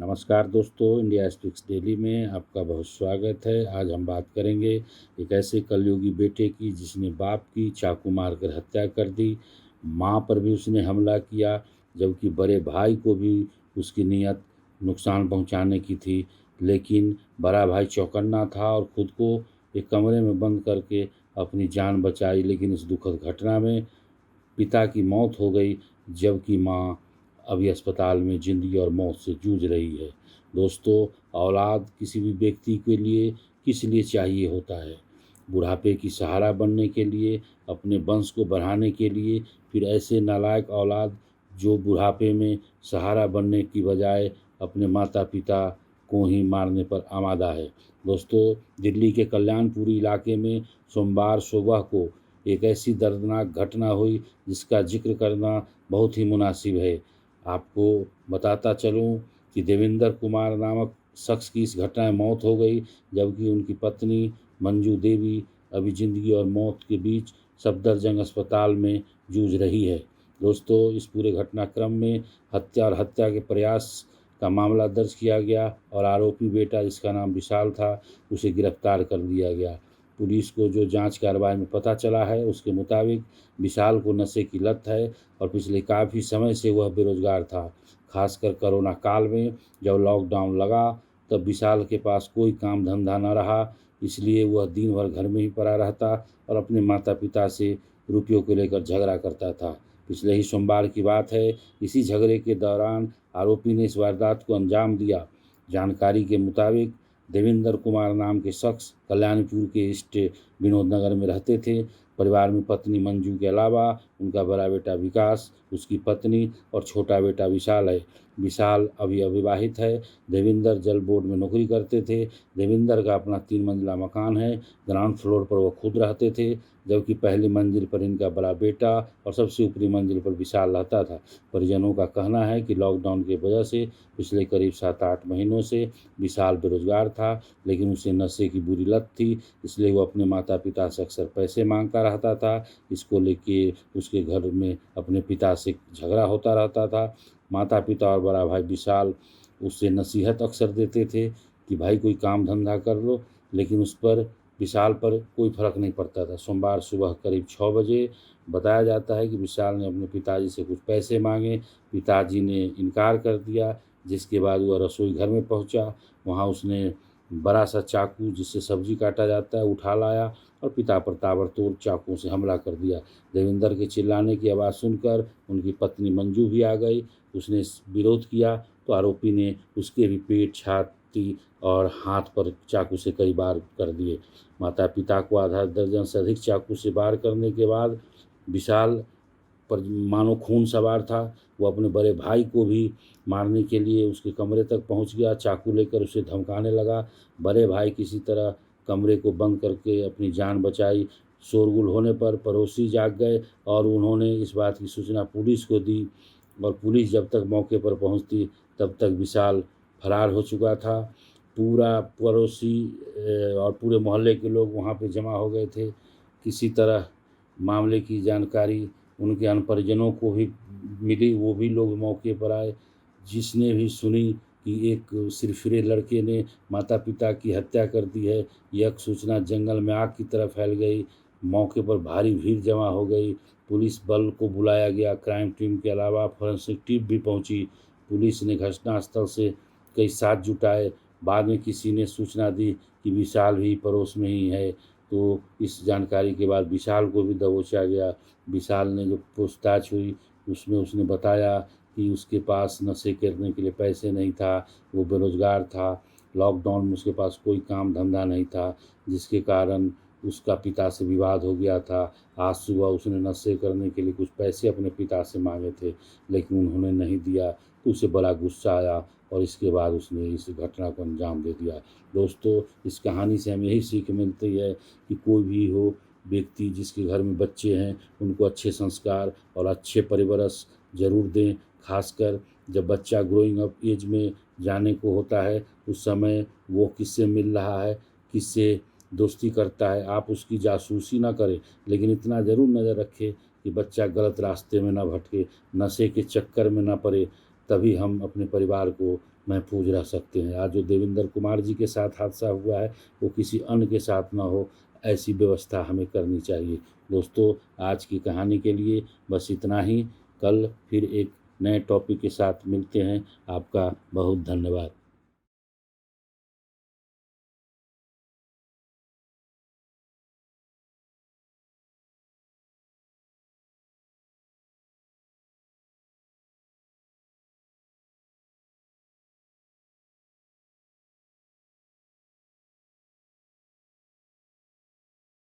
नमस्कार दोस्तों, India speaks daily में आपका बहुत स्वागत है। आज हम बात करेंगे एक ऐसे कलयुगी बेटे की जिसने बाप की चाकू मारकर हत्या कर दी। मां पर भी उसने हमला किया, जबकि बड़े भाई को भी उसकी नीयत नुकसान पहुंचाने की थी। लेकिन बड़ा भाई चौकन्ना था और खुद को एक कमरे में बंद करके अपनी जान बचाई। लेकिन इस दुखद घटना में पिता की मौत हो गई, जबकि मां अभी अस्पताल में ज़िंदगी और मौत से जूझ रही है। दोस्तों, औलाद किसी भी व्यक्ति के लिए किस लिए चाहिए होता है? बुढ़ापे की सहारा बनने के लिए, अपने वंश को बढ़ाने के लिए। फिर ऐसे नालायक औलाद जो बुढ़ापे में सहारा बनने की बजाय अपने माता पिता को ही मारने पर आमादा है। दोस्तों, दिल्ली के कल्याणपुरी इलाके में सोमवार सुबह को एक ऐसी दर्दनाक घटना हुई जिसका जिक्र करना बहुत ही मुनासिब है। आपको बताता चलूं कि देवेंद्र कुमार नामक शख्स की इस घटना में मौत हो गई, जबकि उनकी पत्नी मंजू देवी अभी ज़िंदगी और मौत के बीच सफदरजंग अस्पताल में जूझ रही है। दोस्तों, इस पूरे घटनाक्रम में हत्या और हत्या के प्रयास का मामला दर्ज किया गया और आरोपी बेटा, जिसका नाम विशाल था, उसे गिरफ्तार कर लिया गया। पुलिस को जो जांच कार्रवाई में पता चला है, उसके मुताबिक विशाल को नशे की लत है और पिछले काफ़ी समय से वह बेरोजगार था। खासकर कोरोना काल में जब लॉकडाउन लगा, तब विशाल के पास कोई काम धंधा न रहा, इसलिए वह दिन भर घर में ही पड़ा रहता और अपने माता पिता से रुपयों को लेकर झगड़ा करता था। पिछले ही सोमवार की बात है। इसी झगड़े के दौरान आरोपी ने इस वारदात को अंजाम दिया। जानकारी के मुताबिक देवेंद्र कुमार नाम के शख्स कल्याणपुर के ईस्ट विनोद नगर में रहते थे। परिवार में पत्नी मंजू के अलावा उनका बड़ा बेटा विकास, उसकी पत्नी और छोटा बेटा विशाल है। विशाल अभी अविवाहित है। देवेंद्र जल बोर्ड में नौकरी करते थे। देवेंद्र का अपना 3 मंजिला मकान है। ग्राउंड फ्लोर पर वो खुद रहते थे, जबकि पहली मंजिल पर इनका बड़ा बेटा और सबसे ऊपरी मंजिल पर विशाल रहता था। परिजनों का कहना है कि लॉकडाउन की वजह से पिछले करीब 7-8 महीनों से विशाल बेरोजगार था, लेकिन उसे नशे की बुरी लत थी, इसलिए वो अपने माता पिता से अक्सर पैसे मांगता रहता था। इसको लेके उसके घर में अपने पिता से झगड़ा होता रहता था। माता पिता और बड़ा भाई विशाल उससे नसीहत अक्सर देते थे कि भाई कोई काम धंधा कर लो, लेकिन उस पर विशाल पर कोई फर्क नहीं पड़ता था। सोमवार सुबह करीब 6 बजे बताया जाता है कि विशाल ने अपने पिताजी से कुछ पैसे मांगे। पिताजी ने इनकार कर दिया, जिसके बाद वह रसोई घर में पहुंचा। वहां उसने बड़ा सा चाकू, जिससे सब्जी काटा जाता है, उठा लाया और पिता पर ताबड़तोड़ चाकू से हमला कर दिया। देवेंद्र के चिल्लाने की आवाज़ सुनकर उनकी पत्नी मंजू भी आ गई। उसने विरोध किया तो आरोपी ने उसके भी पेट, छाती और हाथ पर चाकू से कई बार कर दिए। माता पिता को आधा दर्जन से अधिक चाकू से वार करने के बाद विशाल पर मानो खून सवार था। वो अपने बड़े भाई को भी मारने के लिए उसके कमरे तक पहुंच गया। चाकू लेकर उसे धमकाने लगा। बड़े भाई किसी तरह कमरे को बंद करके अपनी जान बचाई। शोरगुल होने पर पड़ोसी जाग गए और उन्होंने इस बात की सूचना पुलिस को दी, और पुलिस जब तक मौके पर पहुंचती तब तक विशाल फरार हो चुका था। पूरा पड़ोसी और पूरे मोहल्ले के लोग वहां पे जमा हो गए थे। किसी तरह मामले की जानकारी उनके अन्य परिजनों को भी मिली, वो भी लोग मौके पर आए। जिसने भी सुनी कि एक सिरफिरे लड़के ने माता पिता की हत्या कर दी है, यह सूचना जंगल में आग की तरह फैल गई। मौके पर भारी भीड़ जमा हो गई। पुलिस बल को बुलाया गया। क्राइम टीम के अलावा फॉरेंसिक टीम भी पहुंची। पुलिस ने घटनास्थल से कई साथ जुटाए। बाद में किसी ने सूचना दी कि विशाल भी पड़ोस में ही है, तो इस जानकारी के बाद विशाल को भी दबोचा गया। विशाल ने जो पूछताछ हुई उसमें उसने बताया कि उसके पास नशे करने के लिए पैसे नहीं था, वो बेरोजगार था, लॉकडाउन में उसके पास कोई काम धंधा नहीं था, जिसके कारण उसका पिता से विवाद हो गया था। आज सुबह उसने नशे करने के लिए कुछ पैसे अपने पिता से मांगे थे, लेकिन उन्होंने नहीं दिया, तो उसे बड़ा गुस्सा आया और इसके बाद उसने इस घटना को अंजाम दे दिया। दोस्तों, इस कहानी से हमें यही सीख मिलती है कि कोई भी हो व्यक्ति जिसके घर में बच्चे हैं, उनको अच्छे संस्कार और अच्छे परवरिश ज़रूर दें। खासकर जब बच्चा ग्रोइंग अप एज में जाने को होता है, उस समय वो किससे मिल रहा है, किससे दोस्ती करता है, आप उसकी जासूसी ना करें, लेकिन इतना ज़रूर नज़र रखें कि बच्चा गलत रास्ते में ना भटके, नशे के चक्कर में ना पड़े। तभी हम अपने परिवार को महफूज रह सकते हैं। आज जो देवेंद्र कुमार जी के साथ हादसा हुआ है वो किसी अन्य के साथ ना हो, ऐसी व्यवस्था हमें करनी चाहिए। दोस्तों, आज की कहानी के लिए बस इतना ही। कल फिर एक नए टॉपिक के साथ मिलते हैं। आपका बहुत धन्यवाद।